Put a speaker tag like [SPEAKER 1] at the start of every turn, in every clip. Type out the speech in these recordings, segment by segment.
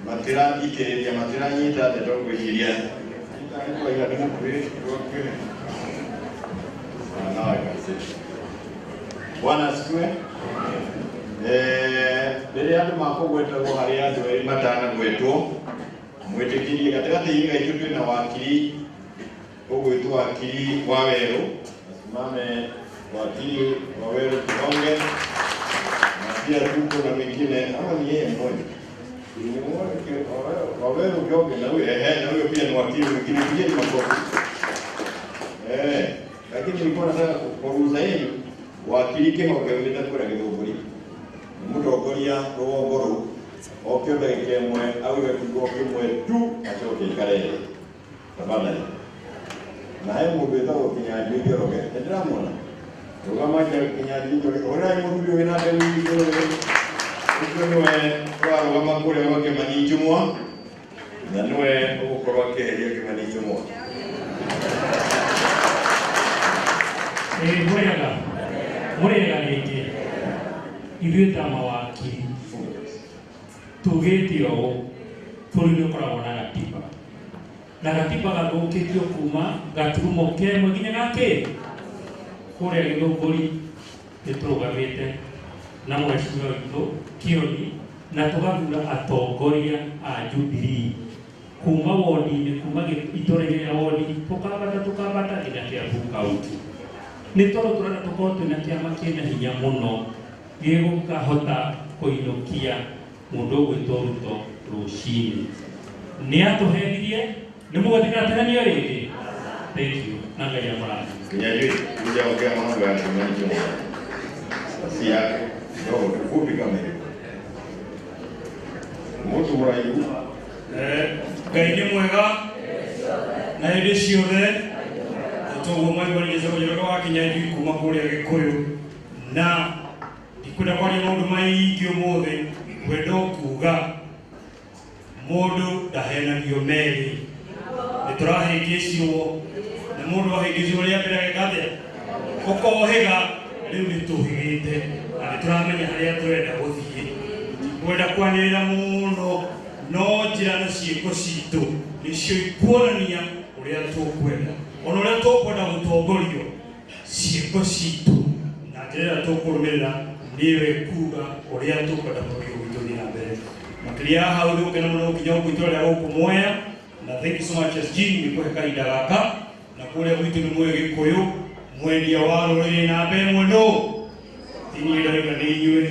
[SPEAKER 1] matira ikeria matira nyita de tongo iria kwa ila demo kule na kasi Bwana asifiwe. Mbere andu makogwetagwo hari andu eri matana gwetwo mwitikirie katikati inga itutwe na wakili ogwetwo wakili Waweru asimame wakili Waweru Kironge na pia tuko na mwingine ama ni yeye mmoja Waweru Kironge na huyo pia ni wakili mwingine pia ni makofi. Lakini nilikuwa nataka kuuliza yenu wakili Kironge mtakura Githunguri mutongoria rwongoro okionda ikemwe auwe kigo kimwe tu achoke karere tafadhali na hayo mubeta Kinyanjui Njoroge ndramona rugamaje Kinyanjui Njoroge ora mundu wina ndani Njoroge ukwenwe kwa rugama kule wake Manichumwa na nwe uko wake hiyo Manichumwa
[SPEAKER 2] murega niki ithuĩ mawakiri tugĩte ũũ bũrũri ũkoragwo na gatiba gathũkĩtio kuma gaturumo kemwe nginya gakĩ kũrĩa Gĩthũngũri nĩtũrũgamĩte na mheshimiwa witũ Kioni na tũgathura atongoria a Jubilee kuma wodi-inĩ kuma itũra rĩa wodi tũkambata nginya Kiambu kaunti nĩ tondũ tũrenda tũkorwo twĩna kĩama kĩna hinya mũno gĩgũkahota kũinũkia mũndũ ũgwĩtwo Ruto rũcinĩ nĩ atũheririe nĩ mũgũtigatanio rĩngĩ. Thank you na Ngai amũrathime.
[SPEAKER 1] Kinyanjui kujaongea mambo ya Kimani si yake ndio kufupi kama hiyo mtu mraibu
[SPEAKER 2] Ngai nĩ mwega na hĩndĩ ciothe tũguo mwaigwanĩria mũnyororo wa Kinyanjui kuma kũrĩa Gĩkũyũ na kwenda kwaria maũndũ maingĩ ũmũthĩ kwenda kuga mũndũ ndahenagio merĩ nĩtũrahĩngĩciwo na mũndũ ahĩngĩciwo rĩa mbere agĩkathĩa ũkohĩga rĩu nĩtũhĩgĩte na nĩtũramenya harĩa tũrenda gũthiĩ kwenda kwanĩrĩra mũno no njĩra na ciĩko citũ nĩcio ikuonania ũrĩa tũkwenda ona ũrĩa tũkwenda gũtongorio ciĩko citũ na njĩra tũkũrũmĩrĩra niwe kuga uria tukwenda bũrũri witũ thiĩ na mbere makĩria hau nĩ ũkena mũno gũkinya gũkũ itũra rĩa gũkũ Mwea na thank you so much SG nĩ kũhe kahinda gaka na kũrĩa gwitũ nĩ mũĩ Gĩkũyũ mwendia wa rũrĩrĩ namba ĩmwe no niĩ ndarĩga nĩ inyuĩ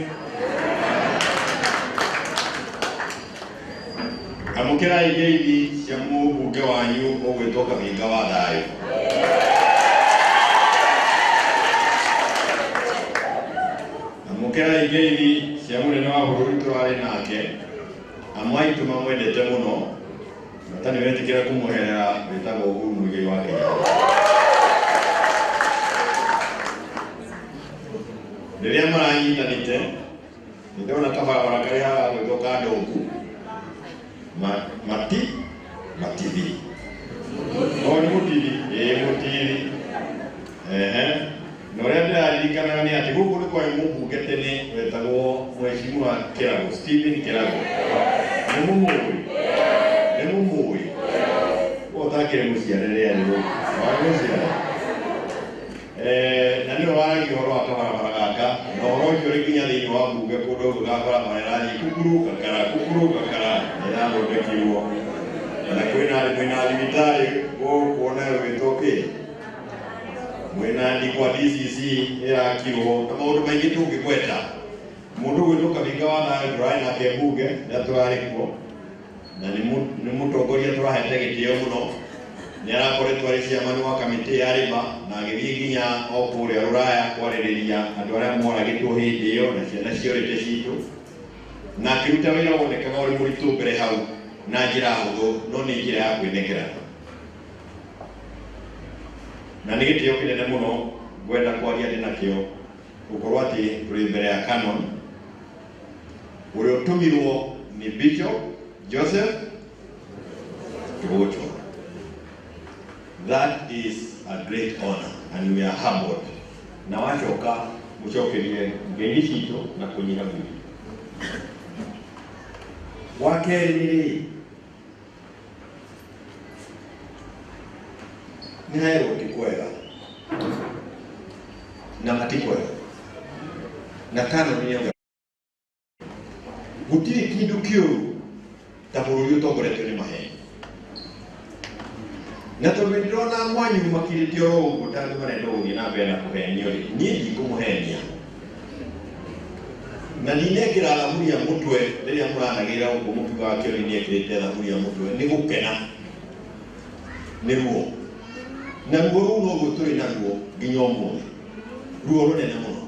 [SPEAKER 1] amũkĩrai ngeithi cia mũmbunge wanyu ũgwĩtwo Kahinga wa thayũ. Amũkĩrai ngeithi cia mũnene wa bũrũri tũrarĩ nake amwaitu mamwendete mũno na nĩ wetĩkĩra kũmũherera wĩtagwo Uhuru Mũigai wa Kenya. Rĩrĩa maranyitanĩte nĩndĩrona ta barabara karĩa gagwĩtwo Kandongu matithi nĩ mũtithi mũtithi na ũrĩa ndĩraririkanaga nĩ atĩ gũkũ nĩ kwarĩ mũmbunge tene wetagwo Mheshimiwa Kĩrago Stephen Kĩrago nĩ mũmũĩ ũtakĩrĩ mũciare rĩrĩa rĩu na nĩ waragia ũhoro wa kabarabara gaka na ũhoro ũcio ũrĩ nginya thĩinĩ wa mbunge kũndũ gũgakora marathiĩ kukuru gakara nĩrathondekirwo na kwĩna thibitarĩ gũkuona wĩtwo kĩ mwena ndikwa DCC ĩrakirwo na maũndũ maingĩ tũngĩgweta mũndũ gwĩtwo Kahinga wa thayũ tũrarĩ nake mbunge rĩrĩa tũrarĩ kuo na nĩ mũtongoria tũrahete gĩtĩo mũno nĩ arakoretwo arĩ ciamani wa kamĩtĩ ya rĩma na agĩthiĩ nginya o kũrĩa Rũraya kwarĩrĩria andũ arĩa moragĩtwo hĩndĩ ĩyo na ciana ciorĩte citũ na akĩruta wĩra wonekaga ũrĩ mũritũ mbere hau na njĩra hũthũ no nĩ njĩra ya kwĩnengera na nĩ gĩtĩo kĩnene mũno ngwenda kwaria ndĩ nakĩo gũkorwo atĩ tũrĩ mbere ya canon ũrĩa ũtũmirwo nĩ Bishop Joseph Kĩgũchũ. That is a great honor and we are humbled. Na wachoka mũcokerie ngeithi citũ na kũnyira mwĩrĩ. Wakeri ni hayo tikwega na matikwega na kano ni yoga gutiri kindu kiuru ta bũrũri ũtongoretio nĩ maheni na tondũ ndirona mwanyu makirĩte oro ũguo tandũ marenda gũthiĩ na mbere na kũhenio rĩ niĩ ndikũmũhenia na ninekĩra thaburia mũtwe rĩrĩa mũranagĩra ũguo mũkiugaga kĩoro nĩekĩrĩte thaburia mũtwe nĩ gũkena nĩruo na ruo rũu noguo tũrĩ naruo nginya ũmũthĩ ruo rũnene mũno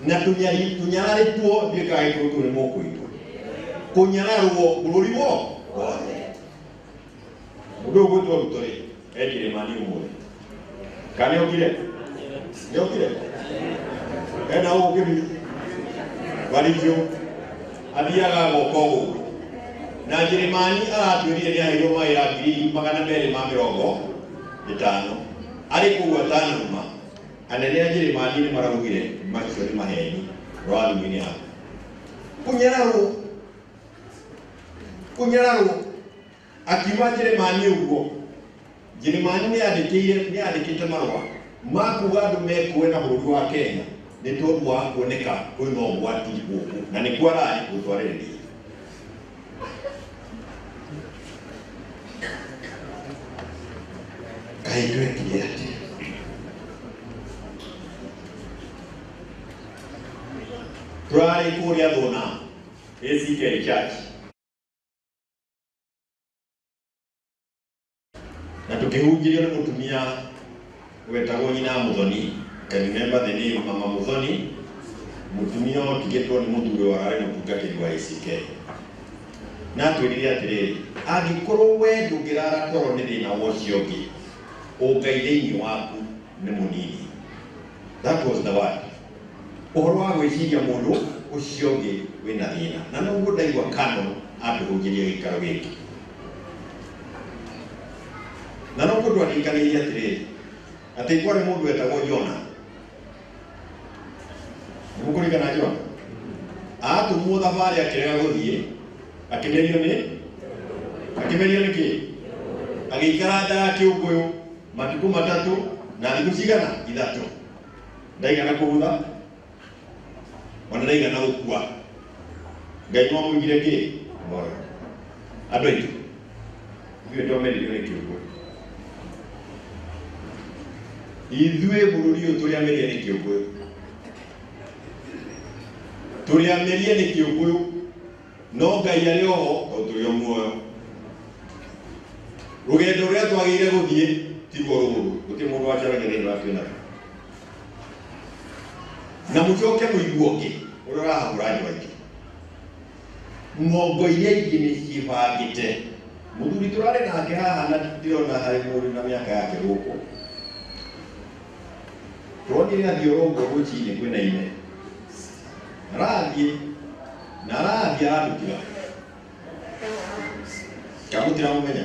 [SPEAKER 1] na tũnyararĩtwo ndiĩkaga gĩkũyũ tũu nĩ mũkũitwo kũnyararwo bũrũri wothe mũndũ ũyũ gwĩtwo Ruto rĩ enjire mani ũmũthĩ kana nĩokire ena ũgũkĩri Warikio athiaga goko ũguo na Njeremani aratuĩrire nĩ aheirwo mawĩra 250,000 arĩ kũu atanuma anene a Njeremani nĩ maraugire macio nĩ maheni rwathimũ-inĩ yake kunyararwo akiuma Njeremani ũguo Njeremani nĩandĩkĩte marũa ma kuga andũ mekuoe na bũrũri wa Kenya nĩ tondũ wa kuoneka kwĩna ũgwati gũkũ na nĩkuo ararĩ gũtwarĩrĩria kaĩ twekire atĩa tũrarĩ kũrĩa thũna ACK Church na tukihunjirio nĩ mũtumia wetagwo nyina Muthoni. Can you remember the name Mama Muthoni? Mũtumia ũtigĩtwo nĩ mũthuri wararĩ mũtungatĩri wa ACK na twĩrire atĩrĩrĩ angĩkorwo we ndũngĩrara toro nĩ thĩna wocio ũngĩ ũngai thĩinĩ waku nĩ mũnini. That was the word. Ũhoro wa gwĩciria mũndũ ũcio ũngĩ wĩna thĩna na noguo ndaigua Canon ambĩhunjĩria gĩikaro gĩkĩ na no mũndũ andĩkanĩire atĩrĩrĩ atĩ kwarĩ mũndũ wetagwo Jona. Mũkũringana Jona atũmwo thabarĩ akĩrega gũthiĩ akĩmerio nĩ kĩ agĩikara nda ya kĩũngũyũ matukũ matatũ na thikũ cigana 3 ndaigana kũhutha ona ndaigana gũkua Ngai nĩwamũigire kĩ moyo andũ aitũ ithuĩ twameririo nĩ kĩũngũyũ ithuĩ bũrũri ũyũ tũrĩamerie nĩ kĩũngũyũ nĩ kĩũngũyũ no Ngai arĩ oho tondũ tũrĩ o muoyo rũgendo rũrĩa twagĩrĩire gũthiĩ tiguo rũrũ gũtirĩ mũndũ wacaragia thĩinĩ wa twĩna na mũcoke mũigua ũngĩ ũrĩa ũrahagũra andũ aingĩ ng'ongo iria ingĩ nĩ ciĩbangĩte mũthuri tũrarĩ nake haha na ndĩrona harĩ mũndũ na mĩaka yake gũkũ tuonire athiĩ ũrongo rũcinĩ kwĩna ime arathiĩ aratũkira kamũtiramũmenya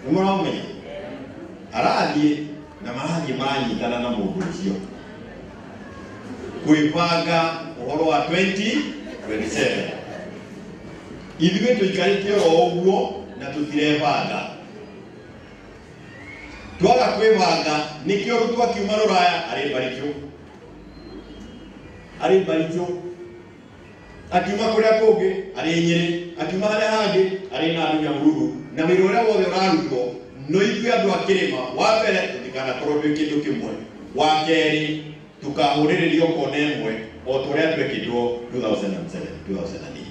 [SPEAKER 1] nĩmũramũmenya arathiĩ na marathiĩ maranyitana na mũndũ ũcio kwĩbanga ũhoro wa 2027 ithuĩ tũikarĩte o ũguo na tũtirebanga twaga kwĩbanga nĩkĩo Ruto akiuma Rũraya arĩ Mbaritũ akiuma kũrĩa kũngĩ arĩ Nyĩrĩ akiuma harĩa hangĩ arĩ na Nyamururu na wĩra ũrĩa wothe ũrarutwo no ithuĩ andũ a kĩrĩma wa mbere tũtikanakorwo twĩ kĩndũ kĩmwe wa kerĩ tukahũrĩrĩrio kona ĩmwe o tũrĩa twekĩtwo 2007 2008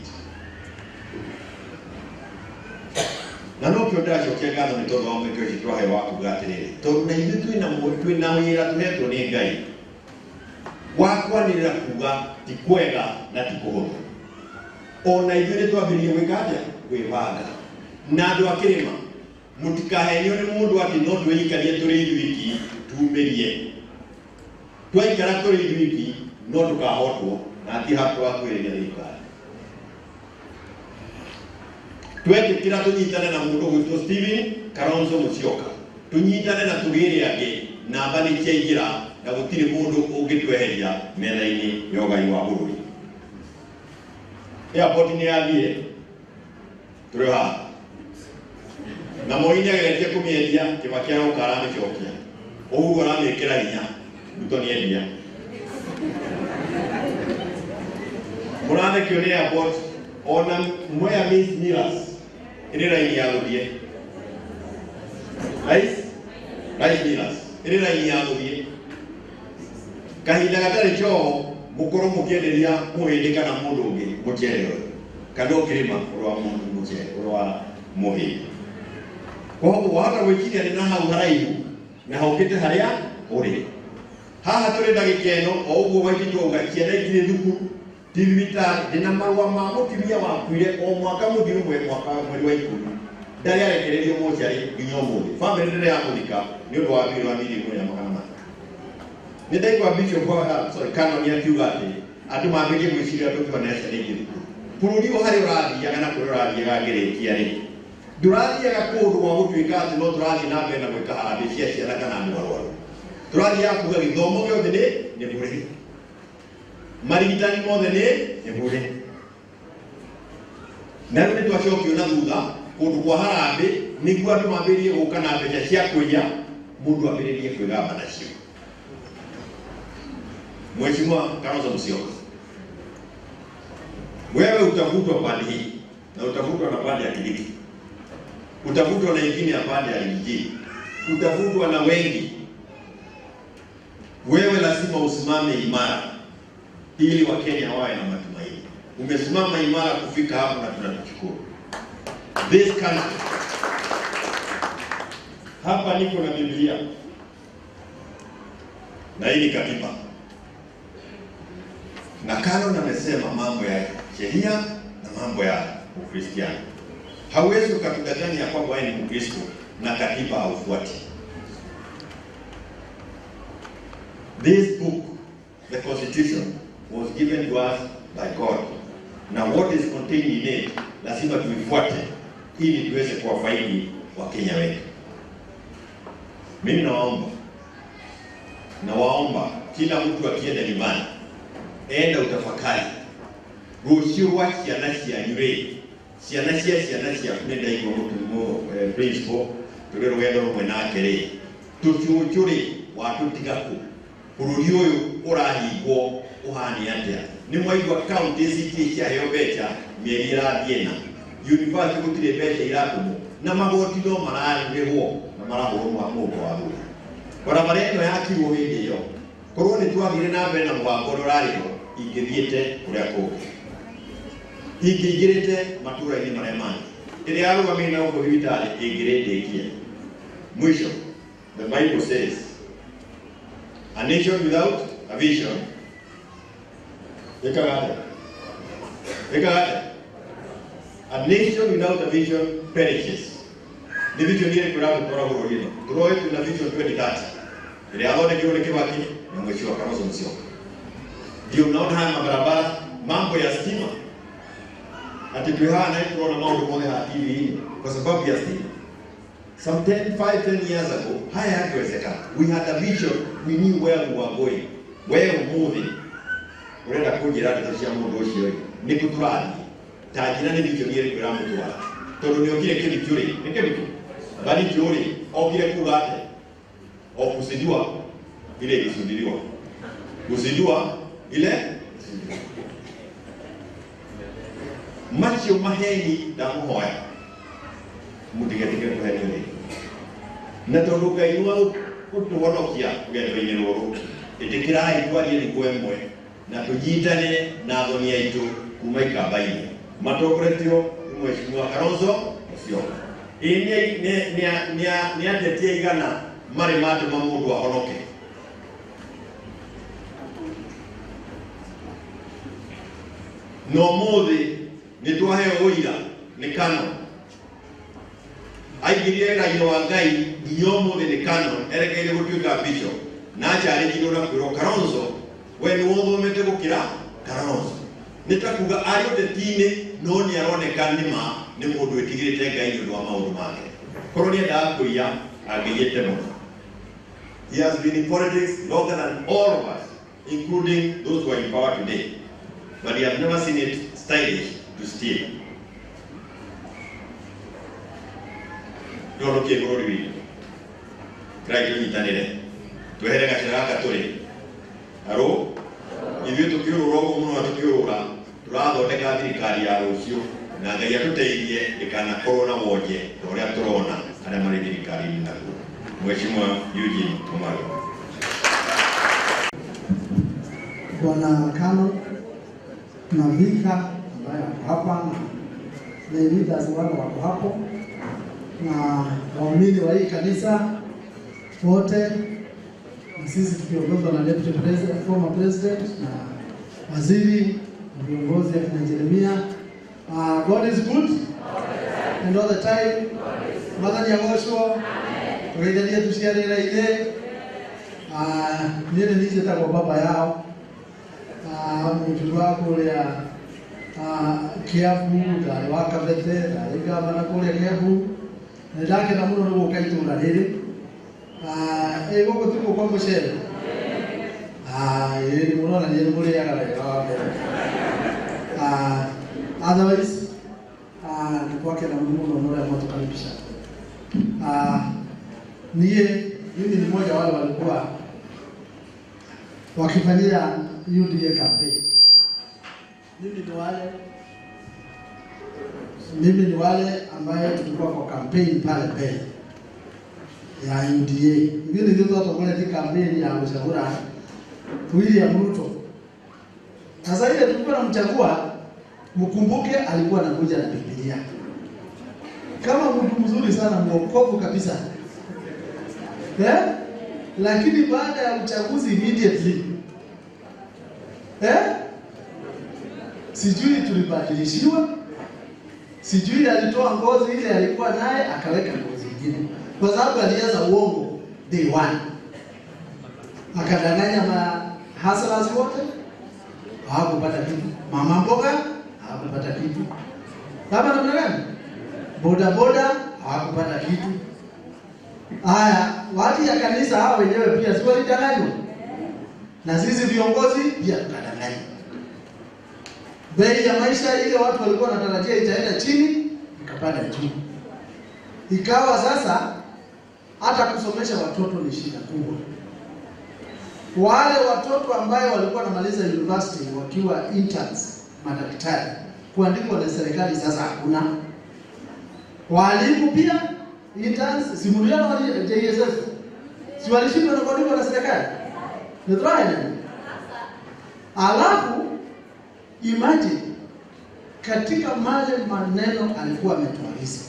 [SPEAKER 1] na no kĩo ndĩracokia ngatho nĩ tondũ wa mweke ũcio twaheo wa kuga atĩrĩrĩ tondũ na ithuĩ twĩna wĩra tũhetwo nĩ Ngai wa kwanĩrĩra kuga ti kwega na ti kũhũthũ ona ithuĩ nĩ twambĩrĩrie gwĩka atĩa gwĩbanga na andũ a kĩrĩma mũtikahenio nĩ mũndũ atĩ no twĩikarie tũrĩ ithuiki tumĩrie twaikara tũrĩ ithuiki no tũkahotwo na ti hato wa kwĩrĩria thirikari twetĩkĩra tũnyitane na mũndũ gwĩtwo Stephen Kalonzo Musyoka tũnyitane na tũgĩre angĩ namba nĩ ciaingĩra na gũtirĩ mũndũ ũngĩtweheria metha-inĩ ya ũgai wa bũrũri airport nĩ yathiĩ tũrĩ haha na moine ageretie kũmĩendia kĩbakĩra gũkara mĩcokia ũguo aramĩkĩra hinya Ruto nĩ endia mũrathekio nĩ airport ona Mwea Miss Miras ĩrĩ raini ya gũthiĩ Rice Miras ĩrĩ raini ya gũthiĩ kahinda gatarĩ kĩoho mũkorwo mũkĩenderia mũhĩndĩ kana mũndũ ũngĩ mũcere ũyũ kana ũkĩrĩma ũrĩ wa mũndũ mũcere ũrĩ wa mũhĩndĩ koguo wahota gwĩkiria nĩ na hau haraihu na haũkĩte harĩa ũrĩ haha tũrĩ ndagĩka ĩno o ũguo waititwo ciana ikirĩ thukuru thibitarĩ ndĩna marũa ma mũtumia wakuire o mwaka mũthiru mweri wa ikũmi ndarĩ arekererio mocarĩ nginya ũmũthĩ bamĩrĩ ndĩrĩ yamũthika nĩ ũndũ wa mbirũ wa mirioni ĩmwe na magana mana nĩ ndaigua Bishop Canon akiuga atĩ andũ mambĩrie gwĩciria tũkĩonesha rĩngĩ thukuru bũrũri ũyũ harĩ ũrathiaga na kũrĩa ũrathiaga ngĩrĩkia rĩ ndũrathiaga kũndũ gwa gũtuĩka atĩ no tũrathiĩ na mbere na gwĩka harambĩ cia ciana kana andũ arwaru tũrathiaga kuuga gĩthomo gĩothe nĩ bũrĩ marigitani mothe nĩ bũrĩ na rĩu nĩ twacokio na thutha kũndũ kwa harambĩ nĩguo andũ mambĩrie gũka na mbeca cia kũiya mũndũ ambĩrĩrie kwĩgamba nacio Mheshimiwa Kalonzo Musyoka, wewe utafutwa pande hii na utafutwa na pande ya Kilifi, utafutwa na ingine ya pande ya Lindi, utafutwa na wengi. Wewe lazima usimame imara ili Wakenya wawe na matumaini. Umesimama imara kufika hapo na tunakushukuru. This country, hapa niko na Biblia na hii ni katiba. Na Canon amesema mambo ya sheria na mambo ya Ukristiano. Hauwezi ukatudanganya ya kwamba wewe ni Mkristo na katiba haufuati. This book, the Constitution, was given to us by God. Now what is contained in it, lazima tuifuate ili tuweze kuwafaidi Wakenya wetu. Mimi nawaomba kila mtu akienda nyumbani enda utafakari rũciũ rwa ciana cia nenda igwo mũtumo principal tũrĩ rũgendo rũmwe nake rĩ tũcũcũ rĩ watũtiga kũ bũrũri ũyũ ũrahingwo ũhani atĩa nĩ mwaigua county city ciaheo mbeca mĩeri ĩrathiĩ na university gũtirĩ mbeca iratũmwo na magoti no mararĩhwo na marahũrwo mũndũ wa thutha barabara ĩno yakirwo hĩndĩ ĩyo korwo nĩ twathire na mbere na mũbango ũrarĩho ingĩthiĩte kũrĩa kũngĩ ingĩingĩrĩte matũra-inĩ marĩa mangĩ ĩrĩa arũgamĩrĩire na gũkũ thibitarĩ ĩngĩrĩndĩkie mwisho. The Bible says a nation without a vision a nation without a vision perishes. Ni vision ile tunataka bũrũri-inĩ turoe tuna vision 2030 ĩrĩa athondekirwo nĩ Kibaki na Mheshimiwa Kalonzo Musyoka. Ndio mnaona haya mabarabara, mambo ya stima. Ati tuhaana tunaona mambo moja ya TV kwa sababu ya stima. Some 5-10 years ago, haya hakuwezekana. We had a vision, we knew where we were going. Where we moving. Urenda kujira tutashia mundu ucio ni kuturathi. Tajina ni vision ile kwa mutwara. Tondu ni okire kitu kile, ni kitu. Bali kile okire kugate. Okusidua ile isudiliwa. Kusidua ile macho maheni ndamuhoya mudigatige kuheni na tondu Ngai wa kutuhonokia ngendo-inĩ rũrũ ĩtĩkĩrai twarie nĩ kwemwe na tũnyitane na athoni aitũ kuma ikamba-inĩ matongoretio nĩ Mheshimiwa Kalonzo Musyoka. Nĩ atetia igana marĩ matũma mũndũ ahonoke. No mũthĩ nĩ twaheo ũira nĩ Canon aingĩrire Raila wa Ngai nginya ũmũthĩ nĩ Canon erekeire gũtuĩka bishop na acharĩkirwo na kwĩrwo Kalonzo we nĩ ũthomete gũkĩra Kalonzo. Nĩ ta kuga arĩ ũteti-inĩ no nĩ aroneka nĩma nĩ mũndũ wĩtigĩrĩte Ngai nĩ ũndũ wa maũndũ make. Korwo nĩ endaga kũiya angĩgĩte mũno. He has been in politics longer than all of us, including those who are in power today. But he has never seen it stylish to steal. no ke bũrũri witũ kĩrai tũnyitanĩre twehere gacĩra gaka tũrĩ arũ ithuĩ tũkĩũrũra ũguo mũno tũkĩũrũra tũrathondeka thirikari ya rũciũ na Ngai atũteithie ndĩkanakorwo na wonje ũrĩa tũrona arĩa marĩ thirikari-inĩ naguo. Mheshimiwa Eugene Wamalwa.
[SPEAKER 3] Bwana Kano na Vika ambaye wako hapa na leaders wale wako hapo na waumini wa hii kanisa wote, na sisi tukiongozwa na Deputy President, former President na waziri viongozi na Jeremia. God is good and all the time. Mwathani agocwo tugeithanie tuciarĩra ithe niĩ nĩ njĩtagwo baba yao mũturu wa kũrĩa Kiambu, ndarĩ wa Kabete, ndarĩ gavana kũrĩa Kiambu, na ndakena mũno nĩ gũka itũũra rĩrĩ gũkũ tiguo kwa mũcere nĩ mũronania nĩ mũrĩaga wega wa mbere. Otherwise nĩ gwakena mũno mũrĩa mwatũkaribisha. Mimi ni mmoja wale walikuwa wakifanyia UDA campaign. Mimi ni wale ambaye tulikuwa kwa campaign pale mbele ya UDA. Mimi ndio tutatokelea campaign ya ushauri William Ruto. Sasa ile tulikuwa tunamchagua, mkumbuke alikuwa anakuja na Biblia. Kama mtu mzuri sana, mwokovu kabisa. Lakini baada ya uchaguzi immediately sijui tulibadilishiwa, sijui alitoa ngozi ile alikuwa naye akaweka ngozi nyingine, kwa sababu alianza uongo day one, akadanganya mahaslas wote, hawakupata kitu. Mama mboga hawakupata kitu. Kama namna gani? Boda boda hawakupata kitu. Haya, watu ya kanisa hao wenyewe pia si walidanganywa, na sisi viongozi pia tukadanganywa. Bei ya maisha ile watu walikuwa wanatarajia itaenda chini, ikapanda juu. Ikawa sasa hata kusomesha watoto ni shida kubwa. Wale watoto ambao walikuwa wanamaliza university wakiwa interns, madaktari, kuandikwa na serikali sasa hakuna. Walimu pia interns, simuliana wa JSS, si walishindwa na kuandikwa na serikali? Ndio. Alafu imagine katika male maneno alikuwa ametualiza,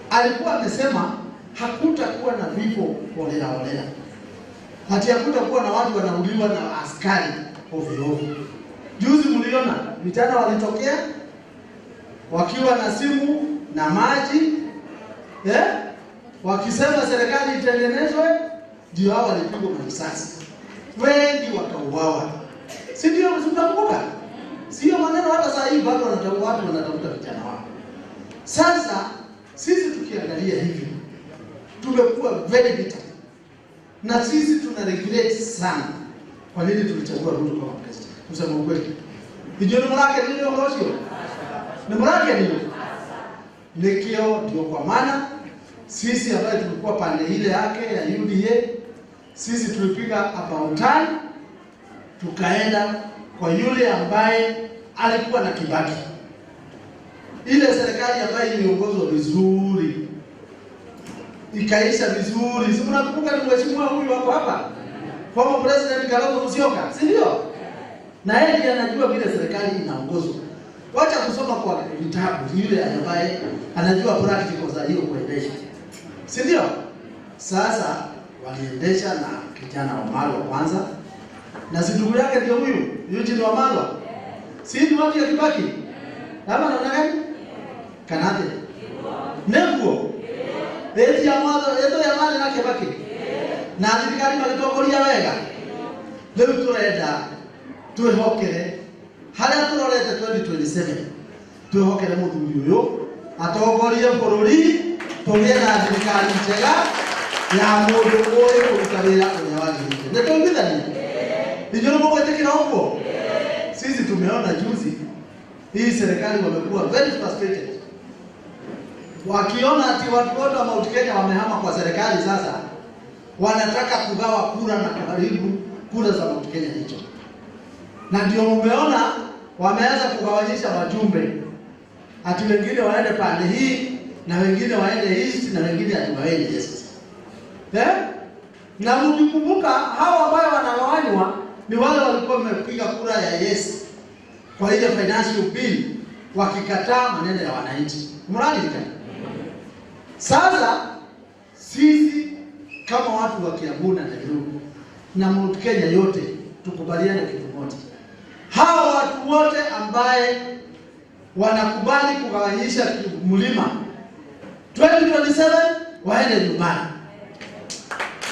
[SPEAKER 3] alikuwa amesema hakutakuwa na vifo holela holela, hati hakutakuwa na watu wanauliwa na askari ovyo ovyo. Juzi mliona vijana walitokea wakiwa na simu na maji wakisema serikali itengenezwe, ndio hao walipigwa risasi, wengi wakauawa. Si ndio? Mnakumbuka? Sio maneno hata saa hii bado wanatafuta vijana wao. Sasa sisi tukiangalia hivi tumekuwa very bitter, na sisi tuna regret sana kwa nini tulichagua Ruto kama president. Kusema ukweli, ndio mrake ndio ngosio ni mrake ndio kwa maana sisi ambaye tulikuwa pande ile yake ya UDA, sisi tulipiga about time tukaenda kwa yule ambaye alikuwa na Kibaki. Ile serikali ambayo iliongozwa vizuri, ikaisha vizuri. Si mnakumbuka ni mheshimiwa huyu wako hapa, former president Kalonzo Musyoka, si ndio? Na yeye anajua vile serikali inaongozwa. Wacha kusoma kwa vitabu, yule ambaye anajua practical za hiyo kuendesha. Si ndio? Sasa waliendesha na kijana Wamalwa kwanza, na si ndugu yake ndio huyu Eugene Wamalwa. Si ni watu ya Kibaki? Kama naona gani? Kanade. Neguo. Eti ya mwana, eto ya mwana na Kibaki. Na thirikari magitokoria wega. Leo turenda twihokere haria turorete 2027. Twihokere muthuri uyu atongorie bururi, tugĩe na thirikari njega ya mũndũ ũrĩ kũruta wĩra ũrĩa wagĩrĩire. Nĩ tũiguithania? Ndio mnamwĩtĩkĩra huko? Sisi tumeona juzi hii serikali wamekuwa very frustrated. wakiona ati watu wote wa Mount Kenya wamehama kwa serikali, sasa wanataka kugawa kura na kuharibu kura za Mount Kenya hicho. Na ndio umeona wameanza kugawanyisha wajumbe, ati wengine waende pande hii na wengine waende east na wengine ati waende west. Na mkikumbuka hao ambao wanagawanywa ni wale walikuwa wamepiga kura ya yes kwa ile financial bill, wakikataa maneno ya wananchi. Mradi sasa sisi kama watu wa Kiambu na Nairobi na Mount Kenya yote tukubaliane kitu moja. Hao watu wote ambaye wanakubali kugawanyisha mlima 2027 waende nyumbani.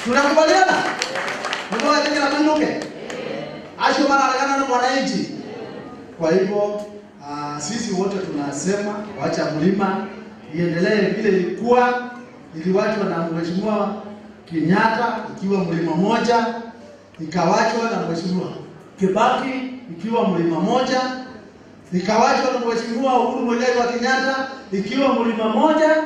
[SPEAKER 3] Tunakubaliana? Ndio wajenge na manduke. Asho mara na mwananchi. Kwa hivyo sisi wote tunasema wacha mlima iendelee vile ilikuwa, iliwachwa na Mheshimiwa Kenyatta ikiwa mlima moja, ikawachwa na Mheshimiwa Kibaki ikiwa mlima moja, ikawachwa na Mheshimiwa Uhuru Muigai wa Kenyatta ikiwa mlima moja,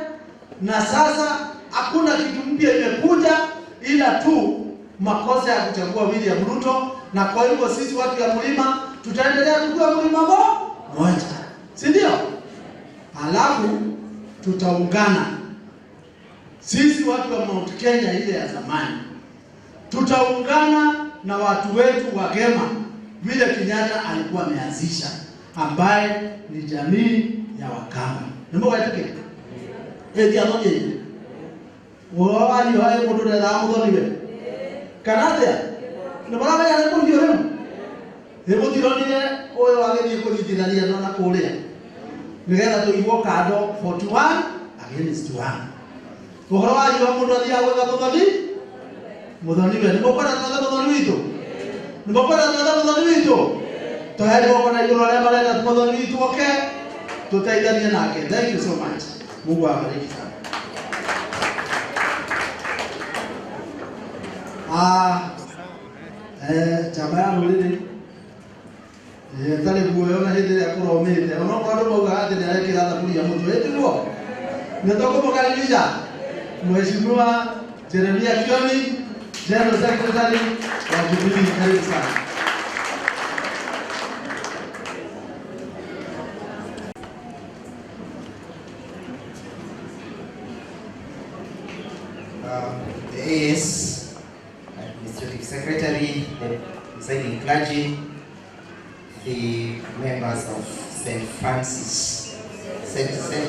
[SPEAKER 3] na sasa hakuna kitu mpya imekuja ila tu makosa ya kuchagua William Ruto. Na kwa hivyo sisi watu ya mlima tutaendelea kuwa mlima moja, si ndio? Alafu tutaungana sisi watu wa Mount Kenya ile ya zamani, tutaungana na watu wetu wa Gema vile Kenyatta alikuwa ameanzisha, ambaye ni jamii ya Wakamba. Ndio watu eti anoje wao ni hayo mtu na damu niwe kanadea ndio bana ya ko ndio remo hebu tironire oyo wage ni ko nyitirania no na kuria nigetha tuigwo kando 41 against 1 uhoro wa yu mundu athia gwetha muthoni we nimo kwenda twetha muthoni witu nimo kwenda twetha muthoni witu tuheri wako na iguru aria marenda muthoni witu oke tutaithania nake. Thank you so much. Mungu awabariki sana. Chama ya ruriri tari guoyo na hindi ya kuromete ona kwa ndo mauga ati ni arekira thaburi ya mutu etirwo ni tukumukaribisha Mheshimiwa Jeremia Kioni, General Secretary wa Jubilee. Karibu sana.
[SPEAKER 4] The AS, Administrative Secretary, the presiding clergy, the members of St.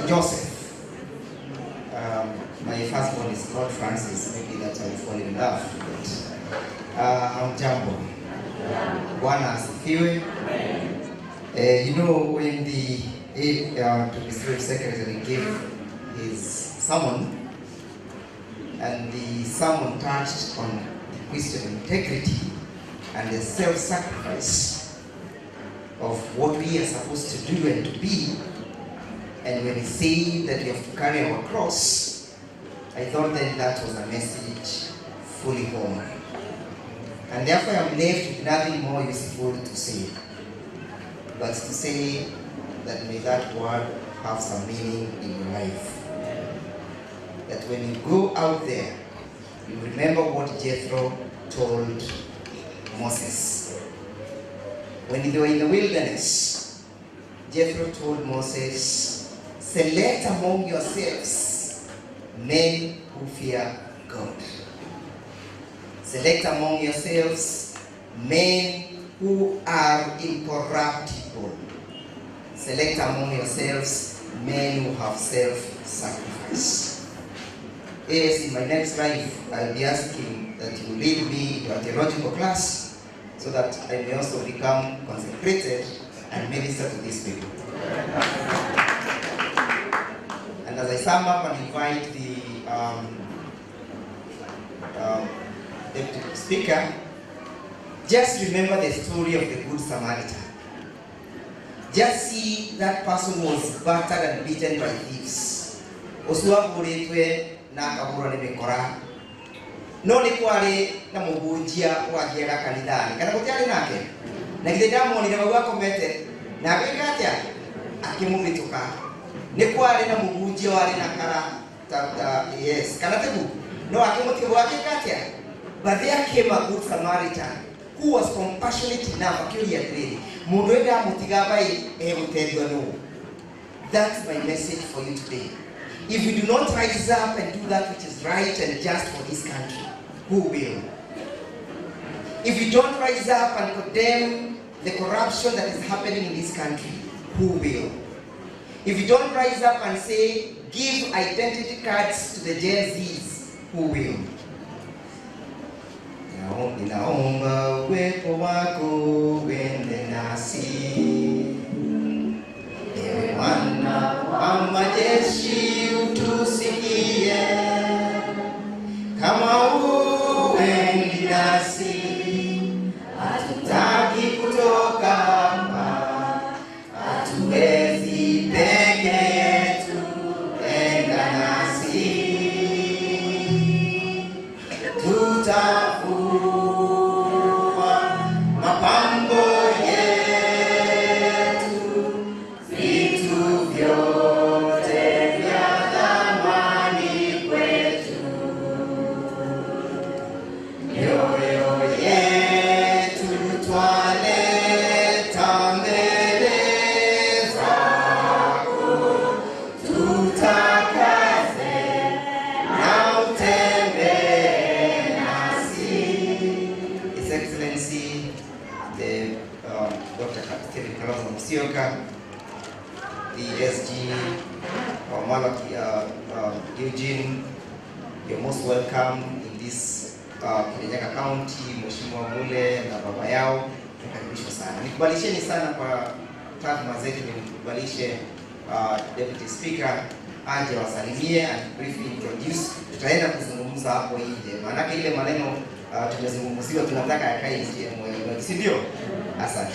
[SPEAKER 4] Joseph. My firstborn is called Francis, maybe that's why I fall in love. Jambo. Bwana asifiwe. You know, when the Administrative Secretary gave his sermon, and the sermon touched on the question of integrity and the self-sacrifice of what we are supposed to do and to be. And when he said that we have to carry our cross, I thought then that was a message fully home. And therefore I'm left with nothing more useful to say, but to say that may that word have some meaning in your life. That when you go out there, you remember what Jethro told Moses. When they were in the wilderness, Jethro told Moses, select among yourselves men who fear God. Select among yourselves men who are incorruptible. Select among yourselves men who have self-sacrifice. Yes, in my next life, I'll be asking that you lead me to a theological class so that I may also become consecrated and minister to these people. And as I sum up and invite the Deputy Speaker, just remember the story of the Good Samaritan. Just see that person was battered and beaten by thieves. Na kabura ni mikora no ni kwari na muhunjia wa kiega kanithani kana gutiari nake na githe ndamonire wau akomete na gwika atia akimumituka Ni kwari na mugunjia wari na kara yes kana tebu no akimuti wake katia. But there came a good Samaritan who was compassionate enough akiuria atiri mundu enda mutigabai eguterio no. That's my message for you today. If we do not rise up and do that which is right and just for this country, who will? If we don't rise up and condemn the corruption that is happening in this country, who will? If we don't rise up and say, give identity cards to the Gen Zs, who will? Ninaomba uwepo wako uende nasi, ewe Bwana wa majeshi utusikie, kama uendi nasi hatutaki kutoka hapa, hatuwezi peke yetu, enda nasi tutafua mapambo yetu, vitu vyote vya thamani kwetu, mioyo yetu twaleta mbele zako, tutakaze na utembee nasi. His Excellency the Dr. Stephen Kalonzo Musyoka, the SG Malaki Eugene, you're most welcome in this Kirinyaga County. Mheshimiwa Mule na baba yao tunakaribishwa sana. Nikubalisheni sana kwa tazama zetu, nikubalishe Deputy Speaker aje wasalimie and briefly introduce. Tutaenda kuzungumza hapo nje, maana ile maneno tumezungumziwa tunataka yakae nje moyo, si ndio? Asante.